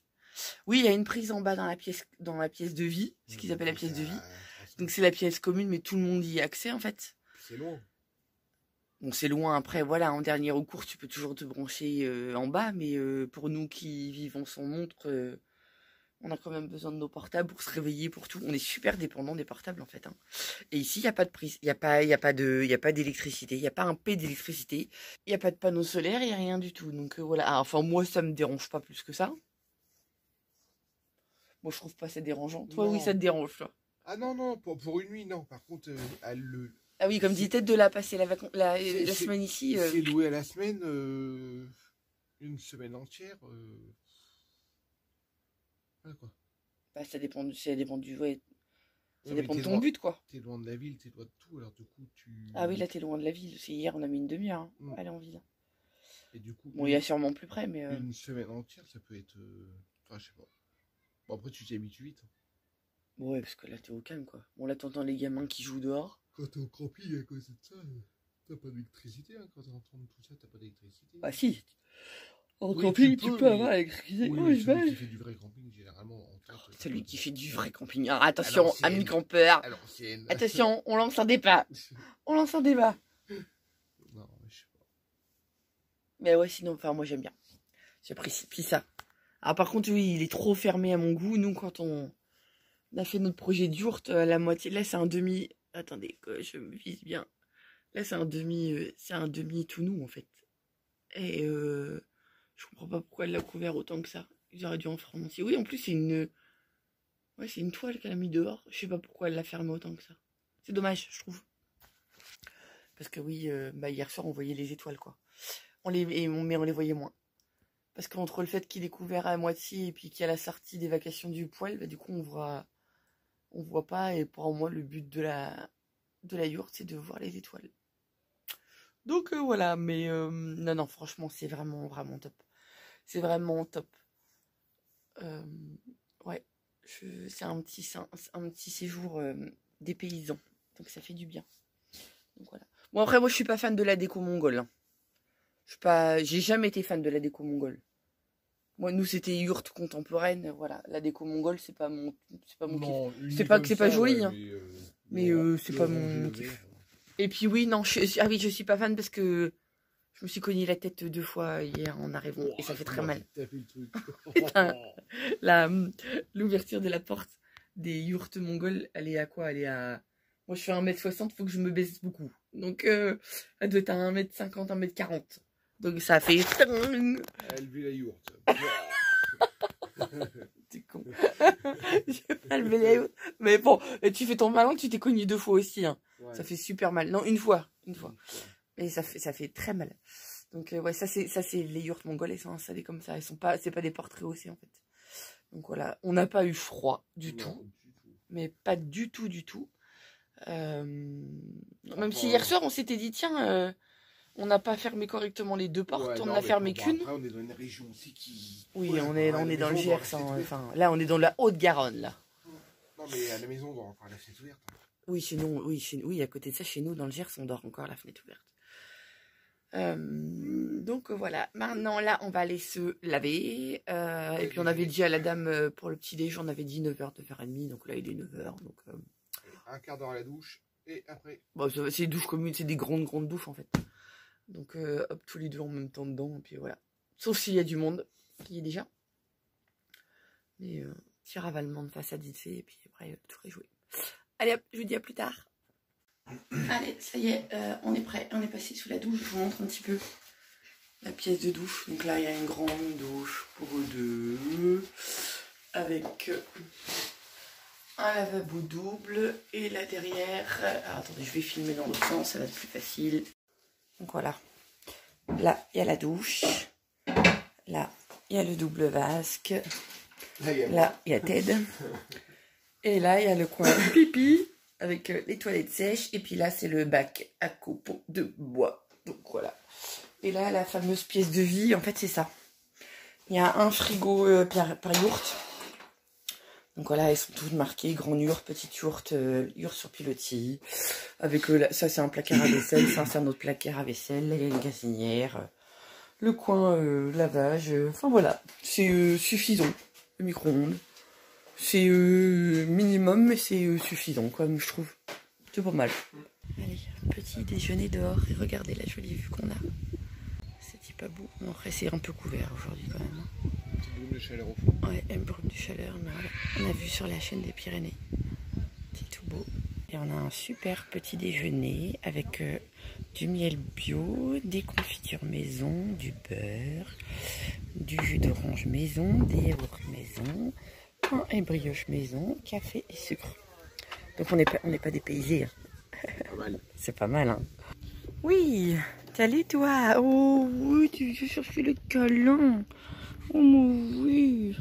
Oui, il y a une prise en bas dans la pièce de vie, ce qu'ils appellent la pièce de vie. Donc c'est la pièce commune, mais tout le monde y a accès en fait. C'est loin. Bon, c'est loin. Après, voilà, en dernier recours, tu peux toujours te brancher en bas, mais pour nous qui vivons sans montre, on a quand même besoin de nos portables pour se réveiller, pour tout. On est super dépendant des portables en fait. Hein. Et ici, il n'y a pas de prise, il n'y a pas d'électricité, il n'y a pas un P d'électricité, il n'y a pas de panneau solaire, il n'y a rien du tout. Donc voilà. Ah, enfin, moi, ça me dérange pas plus que ça. Moi, je trouve pas ça dérangeant. Toi, non. Oui, ça te dérange, toi. Ah non, pour une nuit, non. Par contre, Ah oui, comme dit, peut-être de la passer la semaine ici. C'est loué à la semaine, une semaine entière. Voilà quoi. Bah, ça dépend du ouais. Ça Ouais, dépend de ton but, quoi. T'es loin de la ville, t'es loin de tout, alors du coup, Ah oui, là, t'es loin de la ville. C'est hier, on a mis une demi-heure. Hein. Aller en ville. Et du coup... Bon, il y a sûrement plus près, mais... Une semaine entière, ça peut être... Enfin, je sais pas. Bon, après, tu t'y habitues vite. Bon, ouais, parce que là, t'es au calme, quoi. Bon, là, t'entends les gamins qui jouent dehors. Quand t'es au camping, à cause de ça, t'as pas d'électricité, hein. Quand t'es en train de tout ça, t'as pas d'électricité. Bah si. En Oui, camping, tu peux avoir l'électricité. Oui, celui qui fait du vrai camping, généralement, en tente... Celui qui fait du vrai camping. Alors, attention, amis campeurs. Attention, on lance un débat. On lance un débat. Non, je sais pas. Mais ouais, sinon, enfin, moi, j'aime bien. J'apprécie ça. Alors, par contre, oui, il est trop fermé à mon goût. Nous, quand on a fait notre projet de yourte, la moitié, là, c'est un demi... Attendez, que je me vise bien. Là, c'est un demi tout nous, en fait. Et je comprends pas pourquoi elle l'a couvert autant que ça. Ils auraient dû en faire entier. Oui, en plus, c'est une toile qu'elle a mis dehors. Je sais pas pourquoi elle l'a fermé autant que ça. C'est dommage, je trouve. Parce que oui, hier soir, on voyait les étoiles, quoi. Mais on les voyait moins. Parce qu'entre le fait qu'il est couvert à moitié et puis qu'il y a la sortie d'évacuation du poêle, du coup, on voit pas. Et pour moi, le but de la yourte, c'est de voir les étoiles. Donc voilà, mais non, franchement, c'est vraiment, vraiment top. C'est vraiment top. Ouais, c'est un petit séjour dépaysant. Donc ça fait du bien. Donc voilà. Bon, après, moi, je suis pas fan de la déco mongole. Hein. J'ai jamais été fan de la déco mongole. Moi, nous, c'était yourte contemporaine. Voilà, la déco mongole, c'est pas mon kiff. C'est pas que c'est pas joli, hein. Mais c'est pas mon kiff. Et puis oui, non, je suis pas fan parce que je me suis cogné la tête 2 fois hier en arrivant et ça fait très mal. Putain, l'ouverture de la porte des yourtes mongols, elle est à quoi? Moi je fais 1m60, faut que je me baisse beaucoup. Donc elle doit être à 1m50, 1m40. Donc ça fait... Elle vit la yourte. T'es con. J'ai pas levé la yourte. Mais bon, tu fais ton malin, tu t'es cogné 2 fois aussi. Hein. Ouais. Ça fait super mal. Non, une fois. Et ça fait très mal. Donc ouais, ça c'est les yourtes mongoles, elles sont installées comme ça. C'est pas des portes très haussées en fait. Donc voilà, on n'a pas eu froid du tout. Mais pas du tout. Même si hier soir on s'était dit tiens, on n'a pas fermé correctement les 2 portes, on n'a fermé qu'une. Après on est dans une région aussi qui... Oui, on est dans le Gers. Enfin, là on est dans la Haute-Garonne là. Non mais à la maison on dort encore la fenêtre ouverte. Oui, chez nous, oui, à côté de ça, chez nous, dans le Gers, on dort encore la fenêtre ouverte. Donc voilà, maintenant là, on va aller se laver. Et puis on avait dit à la dame pour le petit déj, on avait dit 9h, 9h30, donc là il est 9h. Donc, un quart d'heure à la douche, et après... Bon, c'est des douches communes, c'est des grandes douches en fait. Donc hop, tous les deux en même temps dedans, et puis voilà. Sauf s'il y a du monde, qui est déjà. Mais petit ravalement de façade vite fait, et puis après, tout est joué. Allez hop, je vous dis à plus tard. Allez, ça y est, on est prêt. On est passé sous la douche. Je vous montre un petit peu la pièce de douche. Donc là, il y a une grande douche pour 2. Avec un lavabo double. Et là derrière... Alors attendez, je vais filmer dans l'autre sens, ça va être plus facile. Donc voilà. Là, il y a la douche. Là, il y a le double vasque. Là, il y a Ted. Et là, il y a le coin pipi avec les toilettes sèches. Et puis là, c'est le bac à copeaux de bois. Donc voilà. Et là, la fameuse pièce de vie, en fait, c'est ça. Il y a un frigo par yourte. Donc voilà, elles sont toutes marquées. Grande yourte, petite yourte, yourte sur pilotis. Avec ça, c'est un placard à vaisselle. Ça, c'est un autre placard à vaisselle. Là, il y a une gazinière. Le coin lavage. Enfin voilà, c'est suffisant. Le micro-ondes. C'est minimum, mais c'est suffisant, comme je trouve. C'est pas mal. Allez, petit déjeuner dehors. Et regardez la jolie vue qu'on a. C'était pas beau. Bon, après, c'est un peu couvert aujourd'hui quand même. Une petite brume de chaleur au fond. Ouais, une brume de chaleur. Mais voilà. On a vu sur la chaîne des Pyrénées. C'est tout beau. Et on a un super petit déjeuner avec du miel bio, des confitures maison, du beurre, du jus d'orange maison, des yaourts maison, pain et brioche maison, café et sucre. Donc on n'est pas dépaysés. Hein. C'est pas mal. Hein. Oui, salut toi. Oh oui, tu veux chercher le câlin. Oh oui.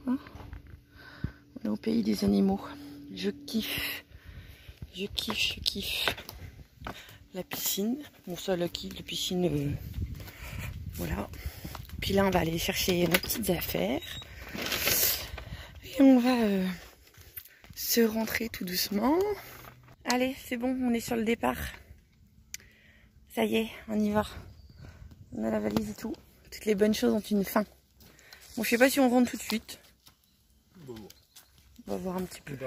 Hein, on est au pays des animaux. Je kiffe. Je kiffe. La piscine. Bon, ça, la piscine. Voilà. Puis là, on va aller chercher nos petites affaires. Et on va se rentrer tout doucement. Allez, c'est bon, on est sur le départ. Ça y est, on y va. On a la valise et tout. Toutes les bonnes choses ont une fin. Bon, je sais pas si on rentre tout de suite. On va voir un petit peu.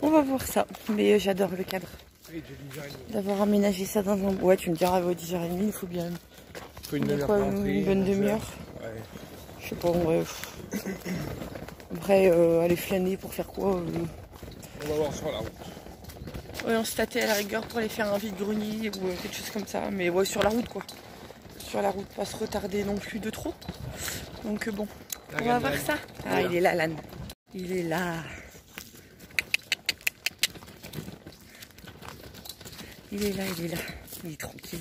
On va voir ça. Mais j'adore le cadre. D'avoir aménagé ça dans un... Ouais, tu me diras, à 10h30, il faut bien... Une bonne demi-heure. Ouais. Je sais pas, bref. Après, aller flâner pour faire quoi On va voir sur la route. Ouais, on se tâtait à la rigueur pour aller faire un vide-grenier ou quelque chose comme ça. Mais ouais, sur la route, quoi. Sur la route, pas se retarder non plus de trop. Donc bon, on va voir ça. Ah, il est là, l'âne. Il est là. Il est là. Il est tranquille.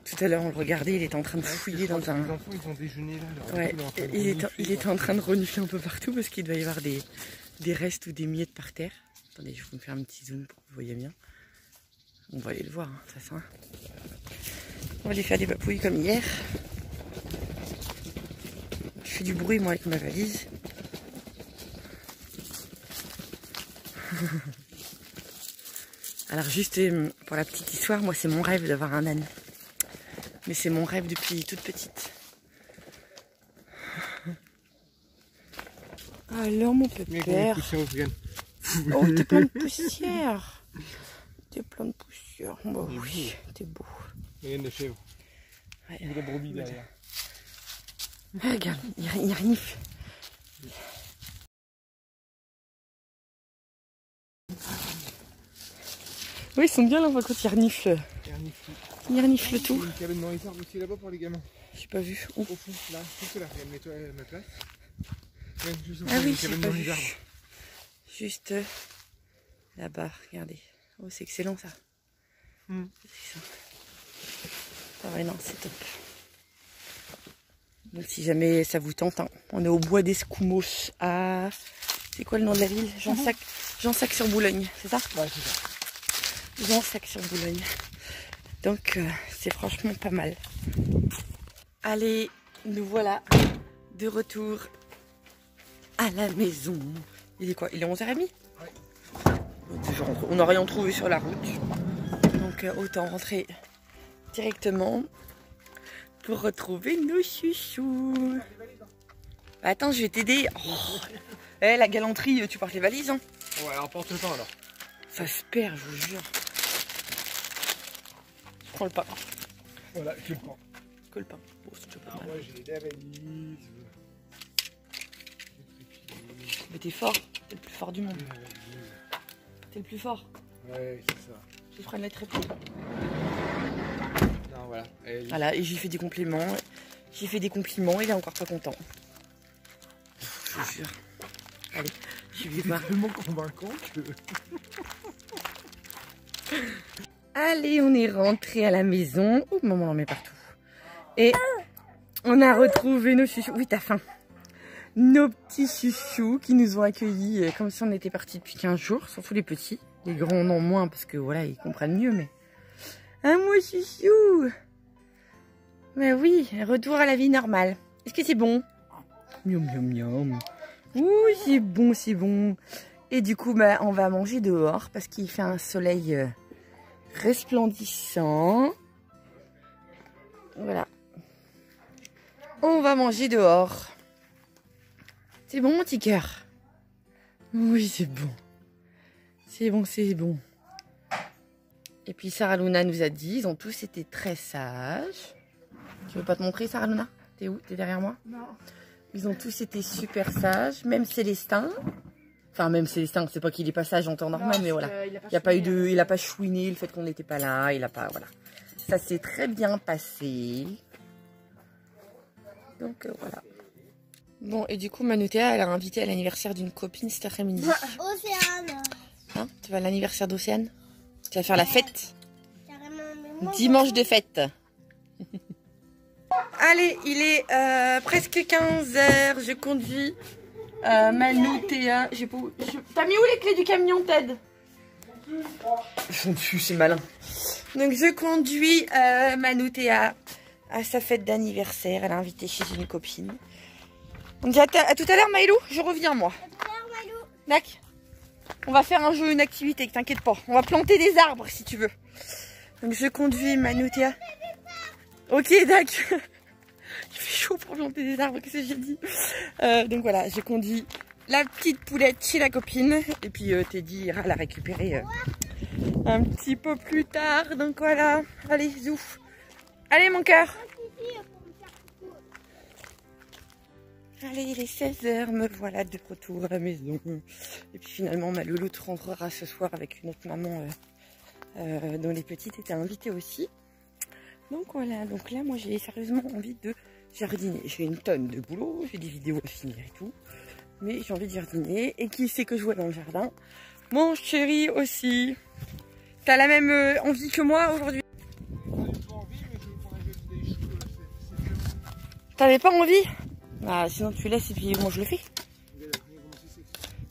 Tout à l'heure, on le regardait, il était en train de fouiller dans un... Les enfants, ils ont déjeuné là. Ouais, il était en train de renifler un peu partout parce qu'il doit y avoir des restes ou des miettes par terre. Attendez, je vais vous faire un petit zoom pour que vous voyez bien. On va aller le voir, hein, de toute façon. On va aller faire des papouilles comme hier. Je fais du bruit, moi, avec ma valise. Alors, juste pour la petite histoire, moi, c'est mon rêve d'avoir un âne. Mais c'est mon rêve depuis toute petite. Alors, mon pépère. Oh, t'es plein de poussière. T'es plein de poussière. Bah oui, t'es beau. Il y a une chèvre. Ouais. Il y a la brebis derrière. Ah, regarde, il renifle. Oui, ils sont bien là quand ils reniflent. Ils reniflent tout. Il y a une cabane dans les arbres aussi là-bas pour les gamins. J'ai pas vu. Où? Au fond, là, juste là, mets-toi à ma place. Ouais, juste Ah oui, j'ai pas vu. Juste là-bas, regardez. Oh, c'est excellent ça. C'est ça. Ah ouais, non, c'est top. Donc si jamais ça vous tente, hein, on est au bois d'Escoumos à... C'est quoi le nom de la ville? Jeansac-sur-Boulogne, c'est ça? Ouais, c'est ça. Jeansac-sur-Boulogne. Donc c'est franchement pas mal. Allez, nous voilà de retour à la maison. Il est quoi? Il est 11h30? Ouais. On n'a rien trouvé sur la route. Donc autant rentrer directement pour retrouver nos chouchous. Attends, je vais t'aider. Oh. La galanterie, tu portes les valises, hein? Ouais, alors porte le pain alors. Ça se perd, je vous jure. Je prends le pain. Voilà, je le prends. Que le pain. Oh, c'est déjà pas mal. Moi j'ai la valise. Mais t'es fort, t'es le plus fort du monde. T'es le plus fort. Ouais, c'est ça. Je ferai une lettre réplique. Non, voilà. Voilà, et j'ai fait des compliments. J'ai fait des compliments, il est encore pas content. Je vous jure. Allez, je vais voir. tellement convaincant que... Allez, on est rentré à la maison. Oh, maman en met partout. Et on a retrouvé nos chouchous. Oui, t'as faim. Nos petits chouchous qui nous ont accueillis comme si on était partis depuis 15 jours. Surtout les petits. Les grands non moins parce que voilà, ils comprennent mieux. Mais un moi chouchou. Mais oui, retour à la vie normale. Est-ce que c'est bon? Miam miam miam. Oui, c'est bon, c'est bon. Et du coup, bah, on va manger dehors parce qu'il fait un soleil resplendissant. Voilà. On va manger dehors. C'est bon, mon petit cœur? Oui, c'est bon. C'est bon, c'est bon. Et puis, Sarah Luna nous a dit, ils ont tous été très sages. Tu veux pas te montrer, Sarah Luna? T'es où? T'es derrière moi? Non. Ils ont tous été super sages, même Célestin. Enfin, même Célestin, c'est pas qu'il est pas sage en temps normal, mais voilà. Il a pas chouiné le fait qu'on n'était pas là, il a pas, voilà. Ça s'est très bien passé. Donc, voilà. Bon, et du coup, Manoutéa, elle a invité à l'anniversaire d'une copine cet après-midi. Océane. Hein? Tu vas à l'anniversaire d'Océane? Tu vas faire la fête? Carrément, mais moi, Dimanche de fête. Allez, il est presque 15 h. Je conduis Manoutéa. T'as mis où les clés du camion, Ted? Ils sont dessus, c'est malin. Donc, je conduis Manoutéa à sa fête d'anniversaire. Elle a invité chez une copine. On dit à tout à l'heure, Maïlou. Je reviens, moi. D'accord. On va faire un jeu, une activité, t'inquiète pas. On va planter des arbres, si tu veux. Donc, je conduis Manoutéa. Ok, d'accord. Il fait chaud pour planter des arbres, qu'est-ce que j'ai dit? Donc voilà, j'ai conduit la petite poulette chez la copine. Et puis Teddy ira la récupérer un petit peu plus tard. Donc voilà, allez, zouf. Allez mon cœur. Allez, il est 16 h, me voilà de retour à la maison. Et puis finalement, ma louloute rentrera ce soir avec une autre maman dont les petites étaient invitées aussi. Donc voilà, donc là moi j'ai sérieusement envie de jardiner. J'ai une tonne de boulot, j'ai des vidéos à finir et tout. Mais j'ai envie de jardiner. Et qui c'est que je vois dans le jardin? Mon chéri aussi. T'as la même envie que moi aujourd'hui? T'avais pas envie? Ah, sinon tu laisses et puis moi je le fais.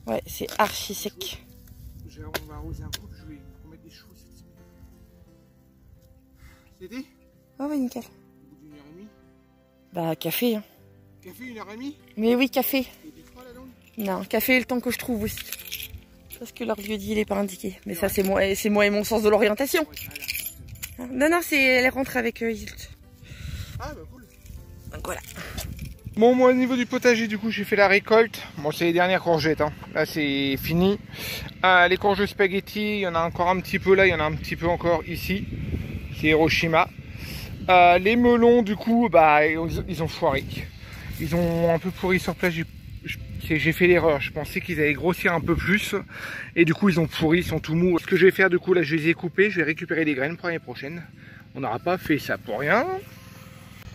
Ouais, c'est archi sec. On va arroser un coup, je vais mettre des choux cette semaine. C'était? Ouais, ouais, nickel. Au bout d'une heure et demie. Bah, café. Hein. Café, 1h30? Mais oui, café. Et des froids là-dedans? Non, café le temps que je trouve aussi. Parce que leur lieu dit, il est pas indiqué. Mais ça, c'est moi et mon sens de l'orientation. Ouais, non, non, elle rentre avec Isilt. Ah, bah cool. Donc voilà. Bon, moi au niveau du potager, du coup, j'ai fait la récolte. Bon, c'est les dernières courgettes, hein. Là, c'est fini. Les courges spaghetti, il y en a encore un petit peu là, il y en a un petit peu encore ici. C'est Hiroshima. Les melons, du coup, bah, ils ont foiré. Ils ont un peu pourri sur place. J'ai fait l'erreur. Je pensais qu'ils allaient grossir un peu plus. Et du coup, ils ont pourri, ils sont tout mous. Ce que je vais faire, du coup, là, je les ai coupés. Je vais récupérer les graines pour l'année prochaine. On n'aura pas fait ça pour rien.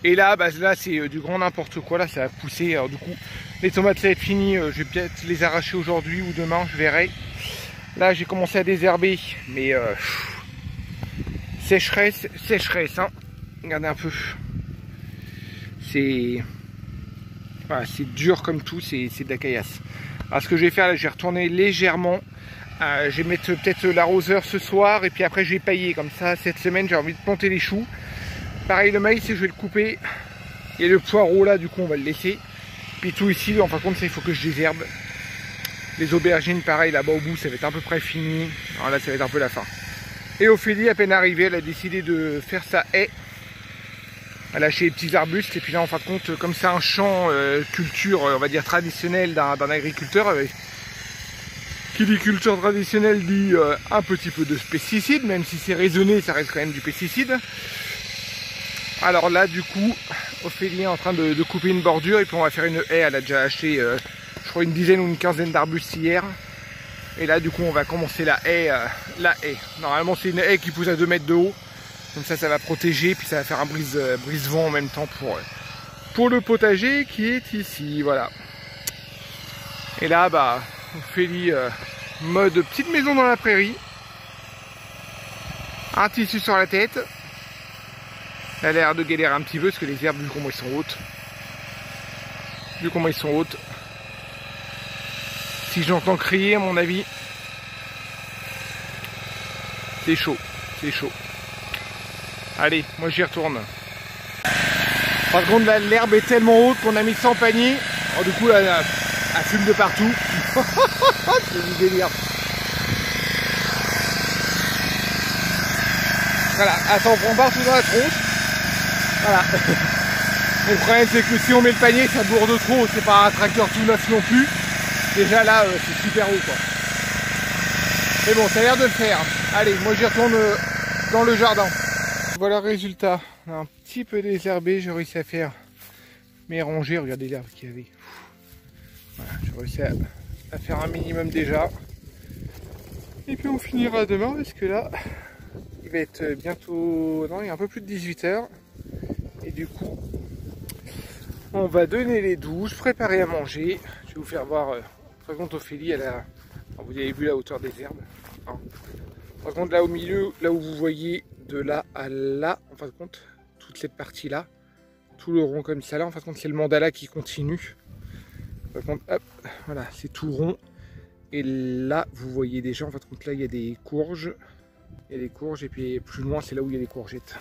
Et là, bah, là c'est du grand n'importe quoi. Là, ça a poussé. Alors, du coup, les tomates, ça va être fini. Je vais peut-être les arracher aujourd'hui ou demain. Je verrai. Là, j'ai commencé à désherber. Mais sécheresse, hein. Regardez un peu. C'est voilà, c'est dur comme tout. C'est de la caillasse. Alors, ce que je vais faire, là, je vais retourner légèrement. Je vais mettre peut-être l'arroseur ce soir. Et puis après, je vais pailler. Comme ça, cette semaine, j'ai envie de planter les choux. Pareil, le maïs, je vais le couper. Et le poireau, là, du coup, on va le laisser. Puis tout ici, en fin de compte, ça, il faut que je désherbe. Les aubergines, pareil, là-bas au bout, ça va être à peu près fini. Alors là, ça va être un peu la fin. Et Ophélie, à peine arrivée, elle a décidé de faire sa haie. Elle a lâché les petits arbustes. Et puis là, en fin de compte, comme c'est un champ culture, on va dire, traditionnelle d'un agriculteur, qui dit culture traditionnelle dit un petit peu de pesticides. Même si c'est raisonné, ça reste quand même du pesticide. Alors là, du coup, Ophélie est en train de couper une bordure et puis on va faire une haie. Elle a déjà acheté, je crois, une dizaine ou une quinzaine d'arbustes hier. Et là, du coup, on va commencer la haie. Normalement, c'est une haie qui pousse à 2 mètres de haut. Comme ça, ça va protéger. Puis ça va faire un brise-vent en même temps pour le potager qui est ici. Voilà. Et là, bah, Ophélie, mode petite maison dans la prairie. Un tissu sur la tête. Elle a l'air de galérer un petit peu parce que les herbes, vu comment elles sont hautes. Vu comment elles sont hautes. Si j'entends crier, à mon avis, c'est chaud. C'est chaud. Allez, moi j'y retourne. Par contre, là, l'herbe est tellement haute qu'on a mis 100 paniers. Alors, du coup, là, elle fume de partout. C'est du délire. Voilà, elle s'en prend partout dans la tronche. Voilà. Le problème, c'est que si on met le panier, ça bourde trop. C'est pas un tracteur tout neuf non plus. Déjà là, c'est super haut, quoi. Mais bon, ça a l'air de le faire. Allez, moi j'y retourne dans le jardin. Voilà le résultat. On a un petit peu désherbé. J'ai réussi à faire mes rangées. Regardez l'herbe qu'il y avait. Voilà, j'ai réussi à faire un minimum déjà. Et puis on finira demain parce que là, il va être bientôt... Non, il y a un peu plus de 18 h. Et du coup, on va donner les douches, préparer à manger. Je vais vous faire voir... Par contre, Ophélie, elle a... Alors, vous avez vu la hauteur des herbes. Hein. Par contre, là au milieu, là où vous voyez de là à là, en fin de compte, toute cette partie-là, tout le rond comme ça là, en fin de compte, c'est le mandala qui continue. En fin de compte, hop, voilà, c'est tout rond. Et là, vous voyez déjà, en fin de compte, là, il y a des courges. Il y a des courges, et puis plus loin, c'est là où il y a des courgettes.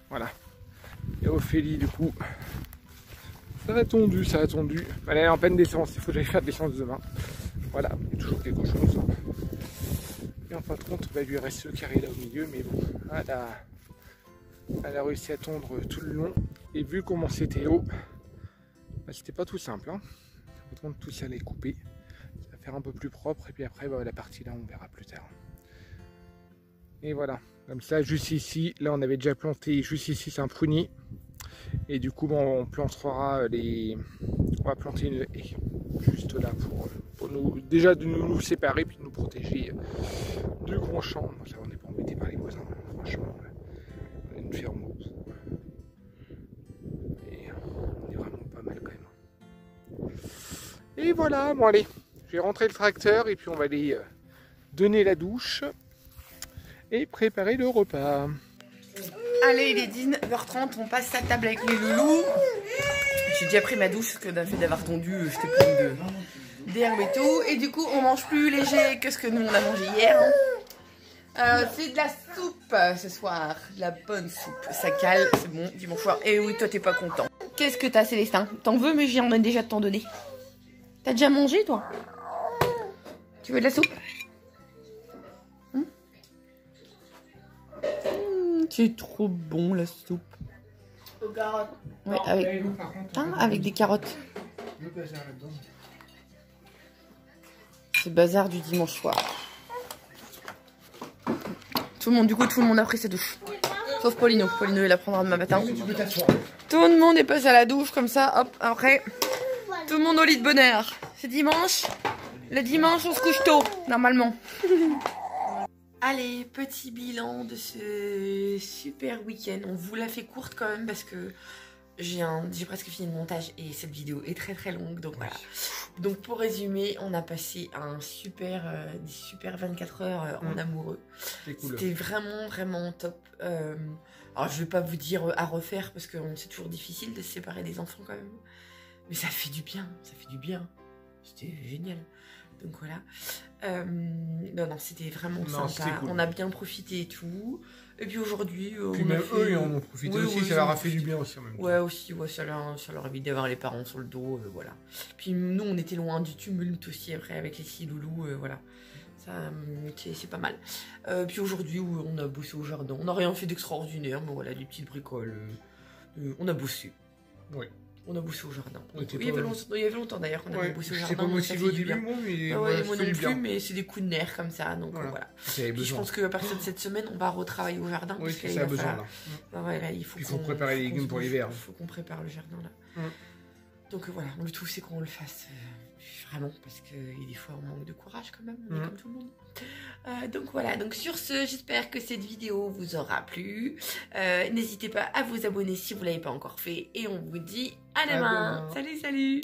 Voilà. Et Ophélie, du coup... Ça a tondu, ça a tondu. Elle est en pleine descente, il faut que j'aille faire de l'essence demain. Voilà, il y a toujours quelque chose. Et en fin de compte, bah, il lui reste ce carré là au milieu, mais bon, elle a réussi à tondre tout le long. Et vu comment c'était haut, bah, c'était pas tout simple. Hein. En fin de compte, tout ça allait couper. Ça va faire un peu plus propre, et puis après, bah, la partie là, on verra plus tard. Et voilà, comme ça, juste ici, là on avait déjà planté, juste ici, c'est un prunier. Et du coup, bon, on plantera les... On va planter une haie juste là pour nous, déjà de nous séparer puis de nous protéger du grand champ. Ça, on n'est pas embêté par les voisins, franchement. On a une ferme au bout. Et on est vraiment pas mal quand même. Et voilà, bon allez, je vais rentrer le tracteur et puis on va aller donner la douche et préparer le repas. Allez, il est 19h30, on passe à table avec les loulous. J'ai déjà pris ma douche parce que d'un fait d'avoir tondu, j'étais pleine d'herbe et tout. Et du coup, on mange plus léger que ce que nous on a mangé hier. Hein. C'est de la soupe ce soir, de la bonne soupe. Ça cale, c'est bon, dimanche soir. Et oui, toi t'es pas content. Qu'est-ce que t'as, Célestin? T'en veux, mais j'en ai déjà t'en donné. T'as déjà mangé, toi? Tu veux de la soupe? C'est trop bon la soupe. Aux carottes. Ouais, avec des carottes. C'est bazar du dimanche soir. Tout le monde, du coup, tout le monde a pris sa douche. Sauf Paulino. Paulino, il la prendra demain matin. Tout le monde est passé à la douche comme ça. Hop, après, tout le monde au lit de bonheur. C'est dimanche. Le dimanche, on se couche tôt, normalement. Allez, petit bilan de ce super week-end. On vous l'a fait courte quand même parce que j'ai presque fini le montage et cette vidéo est très très longue. Donc voilà. Donc pour résumer, on a passé un super 24 heures en amoureux. C'était vraiment vraiment top. Alors je vais pas vous dire à refaire parce que c'est toujours difficile de se séparer des enfants quand même. Mais ça fait du bien, ça fait du bien. C'était génial. Donc voilà. Non, c'était vraiment sympa. Cool. On a bien profité et tout. Et puis aujourd'hui... Puis même eux, ils en ont profité aussi. Ça leur a fait du bien aussi en même temps. Ouais, aussi. Ouais, ça leur évite d'avoir les parents sur le dos. Voilà. Puis nous, on était loin du tumulte aussi après avec les 6 loulous. Voilà. Ça, c'est pas mal. Puis aujourd'hui, on a bossé au jardin. On n'a rien fait d'extraordinaire. Mais voilà, des petites bricoles. On a bossé. Oui. On a bossé au jardin. Il y avait longtemps d'ailleurs qu'on avait bossé au jardin. C'est pas motivé au début, moi, mais moi non plus, mais c'est des coups de nerfs comme ça. Donc voilà. Je pense qu'à partir de cette semaine, on va retravailler au jardin. Oui, c'est ça, besoin là. Il faut préparer les légumes pour l'hiver. Il faut qu'on prépare le jardin là. Donc voilà, le tout c'est qu'on le fasse vraiment parce que des fois on manque de courage quand même, on est comme tout le monde. Donc voilà, donc sur ce, j'espère que cette vidéo vous aura plu. N'hésitez pas à vous abonner si vous ne l'avez pas encore fait et on vous dit à demain. Salut, salut.